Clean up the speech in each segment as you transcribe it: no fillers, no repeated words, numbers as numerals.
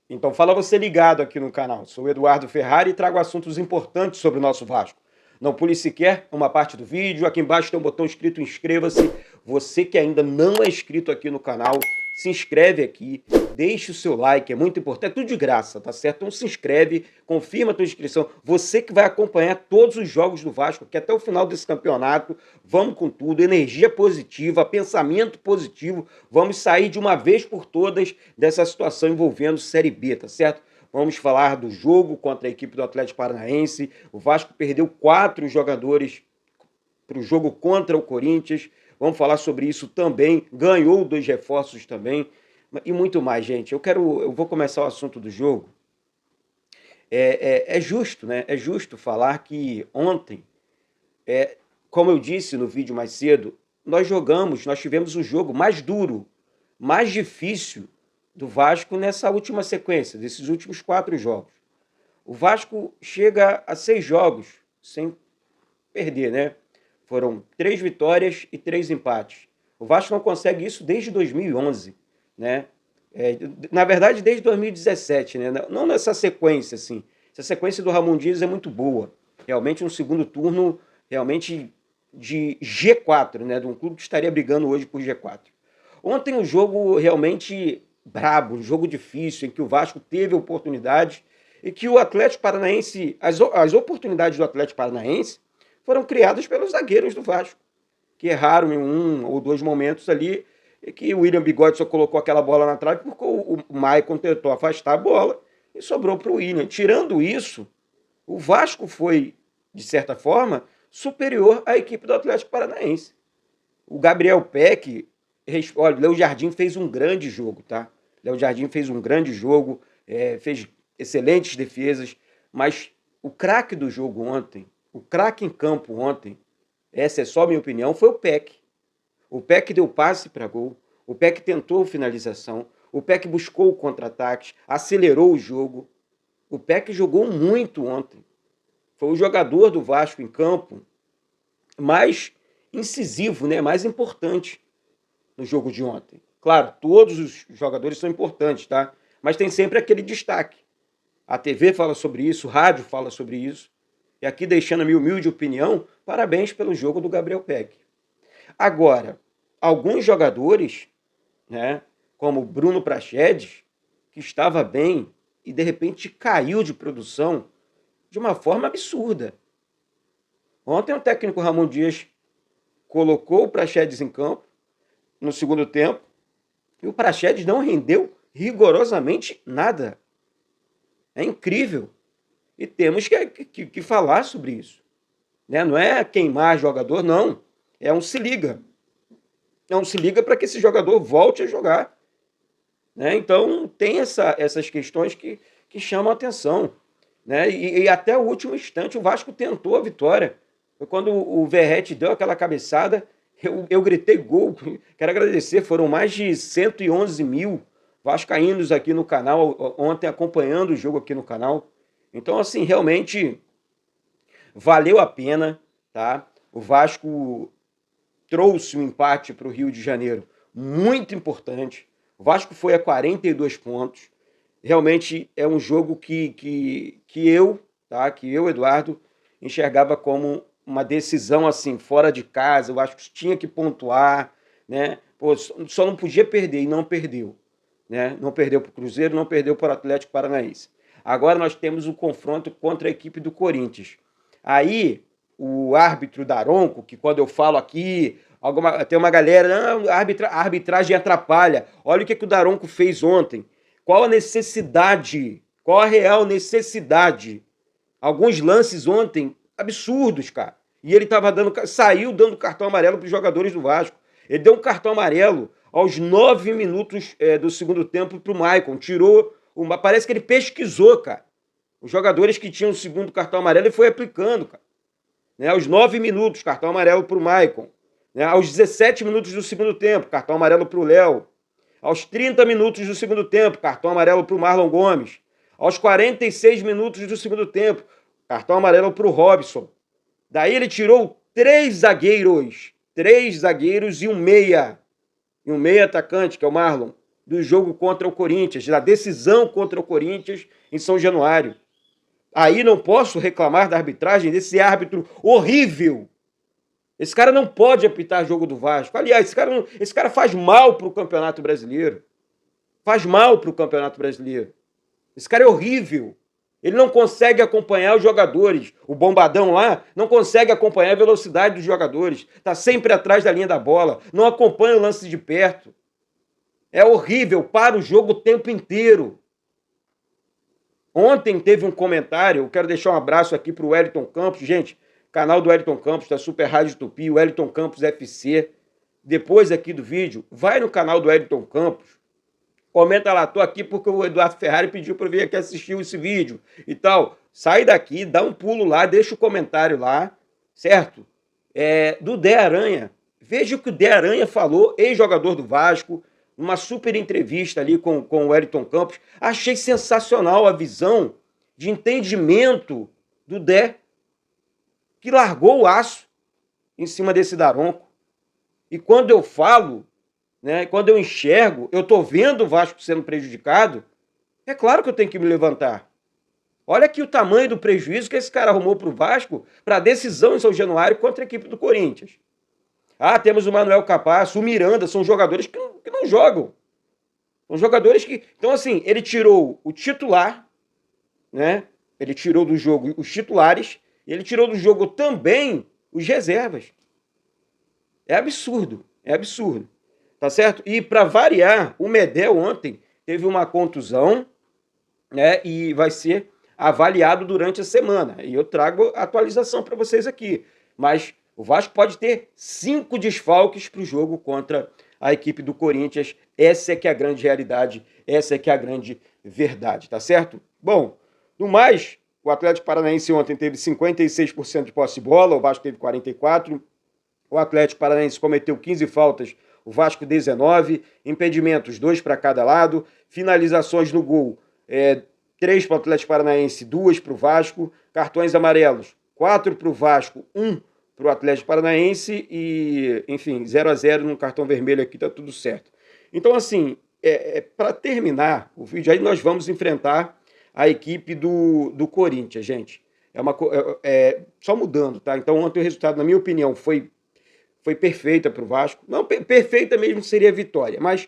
Então fala você ligado aqui no canal. Sou o Eduardo Ferrari e trago assuntos importantes sobre o nosso Vasco. Não pule sequer uma parte do vídeo. Aqui embaixo tem um botão escrito inscreva-se. Você que ainda não é inscrito aqui no canal, se inscreve aqui, deixe o seu like, é muito importante, é tudo de graça, tá certo? Então se inscreve, confirma a tua inscrição. Você que vai acompanhar todos os jogos do Vasco, que até o final desse campeonato, vamos com tudo, energia positiva, pensamento positivo, vamos sair de uma vez por todas dessa situação envolvendo Série B, tá certo? Vamos falar do jogo contra a equipe do Atlético Paranaense. O Vasco perdeu 4 jogadores para o jogo contra o Corinthians. Vamos falar sobre isso também. Ganhou 2 reforços também. E muito mais, gente. Eu vou começar o assunto do jogo. É justo, né? É justo falar que ontem, como eu disse no vídeo mais cedo, nós tivemos o jogo mais duro, mais difícil do Vasco nessa última sequência, desses últimos 4 jogos. O Vasco chega a 6 jogos sem perder, né? Foram 3 vitórias e 3 empates. O Vasco não consegue isso desde 2011, né? Na verdade, desde 2017, né? Não nessa sequência, assim. Essa sequência do Ramon Dias é muito boa. Realmente um segundo turno, realmente de G4, né? De um clube que estaria brigando hoje por G4. Ontem um jogo realmente brabo, um jogo difícil, em que o Vasco teve oportunidades e que o Atlético Paranaense, as oportunidades do Atlético Paranaense foram criadas pelos zagueiros do Vasco, que erraram em 1 ou 2 momentos ali, e que o William Bigode só colocou aquela bola na trave porque o Maicon tentou afastar a bola e sobrou para o William. Tirando isso, o Vasco foi, de certa forma, superior à equipe do Atlético Paranaense. O Gabriel Peck, olha, o Léo Jardim fez um grande jogo, tá? Léo Jardim fez um grande jogo, fez excelentes defesas, mas o craque do jogo ontem, o craque em campo ontem, essa é só a minha opinião, foi o Peck. O Peck deu passe para gol, o Peck tentou finalização, o Peck buscou contra-ataques, acelerou o jogo. O Peck jogou muito ontem. Foi o jogador do Vasco em campo mais incisivo, né? Mais importante no jogo de ontem. Claro, todos os jogadores são importantes, tá? Mas tem sempre aquele destaque. A TV fala sobre isso, o rádio fala sobre isso. E aqui, deixando a minha humilde opinião, parabéns pelo jogo do Gabriel Peck. Agora, alguns jogadores, né, como Bruno Prachedes, que estava bem e de repente caiu de produção de uma forma absurda. Ontem o técnico Ramon Dias colocou o Prachedes em campo no segundo tempo e o Prachedes não rendeu rigorosamente nada. É incrível. E temos que falar sobre isso. Né? Não é queimar jogador, não. É um se liga. É um se liga para que esse jogador volte a jogar. Né? Então, tem essas questões que chamam a atenção. Né? E até o último instante o Vasco tentou a vitória. Foi quando o Verratti deu aquela cabeçada, eu gritei gol. Quero agradecer, foram mais de 111 mil vascaínos aqui no canal, ontem acompanhando o jogo aqui no canal. Então, assim, realmente valeu a pena, tá? O Vasco trouxe um empate para o Rio de Janeiro muito importante. O Vasco foi a 42 pontos. Realmente é um jogo que eu, Eduardo, enxergava como uma decisão assim, fora de casa. O Vasco tinha que pontuar, né? Pô, só não podia perder e não perdeu. Né? Não perdeu para o Cruzeiro, não perdeu para o Atlético Paranaense. Agora nós temos um confronto contra a equipe do Corinthians. Aí, o árbitro Daronco, que quando eu falo aqui, tem uma galera, a arbitragem atrapalha. Olha o que o Daronco fez ontem. Qual a necessidade? Qual a real necessidade? Alguns lances ontem absurdos, cara. E ele saiu dando cartão amarelo para os jogadores do Vasco. Ele deu um cartão amarelo aos 9 minutos do segundo tempo para o Maicon. Parece que ele pesquisou, cara. Os jogadores que tinham o segundo cartão amarelo, ele foi aplicando, cara. Né? Aos 9 minutos, cartão amarelo para o Maicon. Né? Aos 17 minutos do segundo tempo, cartão amarelo para o Léo. Aos 30 minutos do segundo tempo, cartão amarelo para o Marlon Gomes. Aos 46 minutos do segundo tempo, cartão amarelo para o Robson. Daí ele tirou 3 zagueiros e um meia atacante, que é o Marlon. do jogo contra o Corinthians, da decisão contra o Corinthians em São Januário. Aí não posso reclamar da arbitragem desse árbitro horrível. Esse cara não pode apitar jogo do Vasco. Aliás, esse cara faz mal para o Campeonato Brasileiro. Faz mal para o Campeonato Brasileiro. Esse cara é horrível. Ele não consegue acompanhar os jogadores. O bombadão lá não consegue acompanhar a velocidade dos jogadores. Está sempre atrás da linha da bola. Não acompanha o lance de perto. É horrível. Para o jogo o tempo inteiro. Ontem teve um comentário. Eu quero deixar um abraço aqui para o Wellington Campos. Gente, canal do Wellington Campos, da Super Rádio Tupi, Wellington Campos FC. Depois aqui do vídeo, vai no canal do Wellington Campos. Comenta lá, tô aqui porque o Eduardo Ferrari pediu para eu vir aqui assistir esse vídeo e tal. Sai daqui, dá um pulo lá, deixa o comentário lá, certo? Do Dé Aranha. Veja o que o Dé Aranha falou, ex-jogador do Vasco, numa super entrevista ali com o Wellington Campos. Achei sensacional a visão de entendimento do Dé, que largou o aço em cima desse Daronco. E quando eu falo, né, quando eu enxergo, eu estou vendo o Vasco sendo prejudicado, é claro que eu tenho que me levantar. Olha aqui o tamanho do prejuízo que esse cara arrumou para o Vasco para a decisão em São Januário contra a equipe do Corinthians. Ah, temos o Manuel Capasso, o Miranda, são jogadores que não jogam. São jogadores que... Então, assim, ele tirou o titular, né? Ele tirou do jogo os titulares, e ele tirou do jogo também os reservas. É absurdo, é absurdo. Tá certo? E para variar, o Medel ontem teve uma contusão, né? E vai ser avaliado durante a semana. E eu trago a atualização para vocês aqui. Mas o Vasco pode ter 5 desfalques para o jogo contra a equipe do Corinthians. Essa é que é a grande realidade, essa é que é a grande verdade, tá certo? Bom, no mais, o Atlético Paranaense ontem teve 56% de posse de bola, o Vasco teve 44%. O Atlético Paranaense cometeu 15 faltas, o Vasco 19, impedimentos 2 para cada lado, finalizações no gol 3 para o Atlético Paranaense, 2 para o Vasco, cartões amarelos 4 para o Vasco, 1 para o Atlético Paranaense e, enfim, 0-0 no cartão vermelho aqui, tá tudo certo. Então, assim, para terminar o vídeo, aí nós vamos enfrentar a equipe do Corinthians, gente. Só mudando, tá? Então, ontem o resultado, na minha opinião, foi perfeita para o Vasco. Não, perfeita mesmo seria a vitória, mas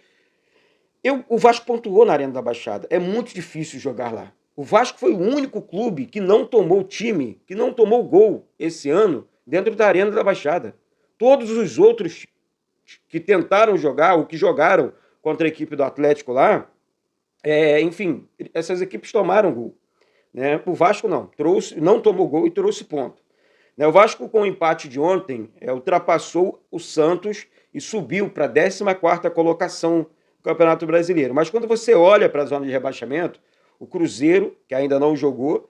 o Vasco pontuou na Arena da Baixada. É muito difícil jogar lá. O Vasco foi o único clube que não tomou time, que não tomou gol esse ano dentro da Arena da Baixada. Todos os outros que tentaram jogar, ou que jogaram contra a equipe do Atlético lá, enfim, essas equipes tomaram gol. Né? O Vasco não tomou gol e trouxe ponto. O Vasco, com o empate de ontem, ultrapassou o Santos e subiu para a 14ª colocação do Campeonato Brasileiro. Mas quando você olha para a zona de rebaixamento, o Cruzeiro, que ainda não jogou,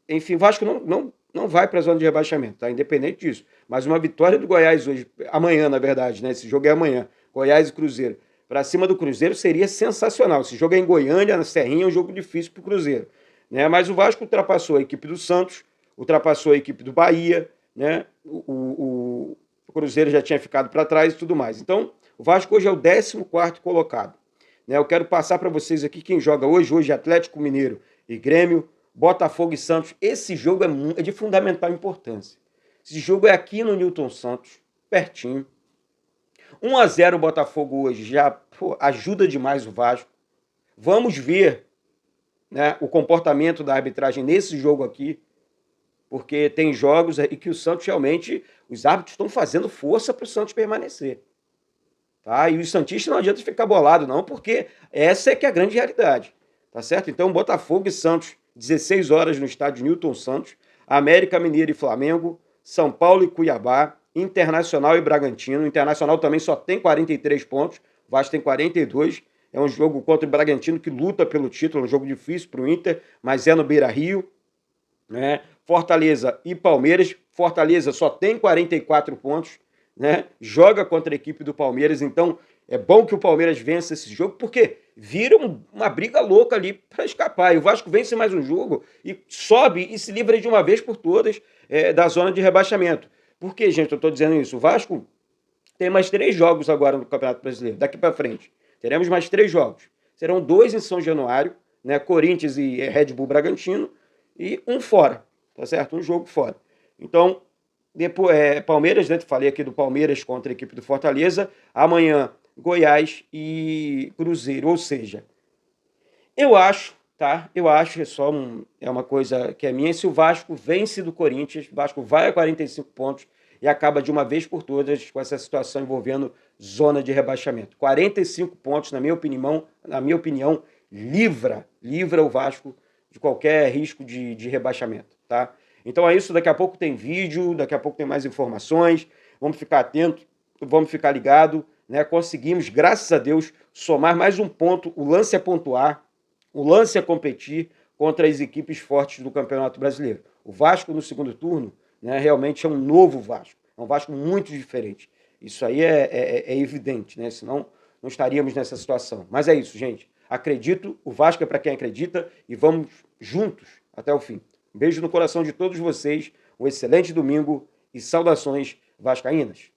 enfim, o Vasco não vai para a zona de rebaixamento, tá? Independente disso. Mas uma vitória do Goiás hoje, amanhã, na verdade, né? Esse jogo é amanhã, Goiás e Cruzeiro. Para cima do Cruzeiro seria sensacional. Esse jogo é em Goiânia, na Serrinha, é um jogo difícil para o Cruzeiro. Né? Mas o Vasco ultrapassou a equipe do Santos, ultrapassou a equipe do Bahia, né? O Cruzeiro já tinha ficado para trás e tudo mais. Então, o Vasco hoje é o 14º colocado. Né? Eu quero passar para vocês aqui quem joga hoje. Hoje Atlético Mineiro e Grêmio, Botafogo e Santos. Esse jogo é de fundamental importância. Esse jogo é aqui no Newton Santos, pertinho. 1-0 o Botafogo hoje já ajuda demais o Vasco. Vamos ver, né, o comportamento da arbitragem nesse jogo aqui. Porque tem jogos aí que o Santos realmente, os árbitros estão fazendo força para o Santos permanecer. Tá? E os santistas não adianta ficar bolado não, porque essa é que é a grande realidade. Tá certo? Então, Botafogo e Santos, 16 horas no estádio Newton Santos, América Mineiro e Flamengo, São Paulo e Cuiabá, Internacional e Bragantino. O Internacional também só tem 43 pontos, o Vasco tem 42. É um jogo contra o Bragantino que luta pelo título, é um jogo difícil para o Inter, mas é no Beira-Rio. Né? Fortaleza e Palmeiras. Fortaleza só tem 44 pontos, né? Joga contra a equipe do Palmeiras, então é bom que o Palmeiras vença esse jogo, porque vira uma briga louca ali para escapar. E o Vasco vence mais um jogo e sobe e se livra de uma vez por todas da zona de rebaixamento. Por que, gente, eu estou dizendo isso? O Vasco tem mais 3 jogos agora no Campeonato Brasileiro, daqui para frente. Teremos mais 3 jogos. Serão 2 em São Januário, né? Corinthians e Red Bull Bragantino, e um fora, tá certo? Um jogo fora. Então, depois, Palmeiras, né? Falei aqui do Palmeiras contra a equipe do Fortaleza. Amanhã, Goiás e Cruzeiro. Ou seja, eu acho, tá? Eu acho, é uma coisa que é minha, se o Vasco vence do Corinthians, o Vasco vai a 45 pontos e acaba de uma vez por todas com essa situação envolvendo zona de rebaixamento. 45 pontos, na minha opinião, livra o Vasco de qualquer risco de rebaixamento, tá? Então é isso, daqui a pouco tem vídeo, daqui a pouco tem mais informações, vamos ficar atentos, vamos ficar ligados, né? Conseguimos, graças a Deus, somar mais um ponto, o lance é pontuar, o lance é competir contra as equipes fortes do Campeonato Brasileiro. O Vasco no segundo turno, né, realmente é um novo Vasco, é um Vasco muito diferente. Isso aí é evidente, né? Senão não estaríamos nessa situação. Mas é isso, gente. Acredito, o Vasco é para quem acredita e vamos juntos até o fim. Um beijo no coração de todos vocês, um excelente domingo e saudações vascaínas.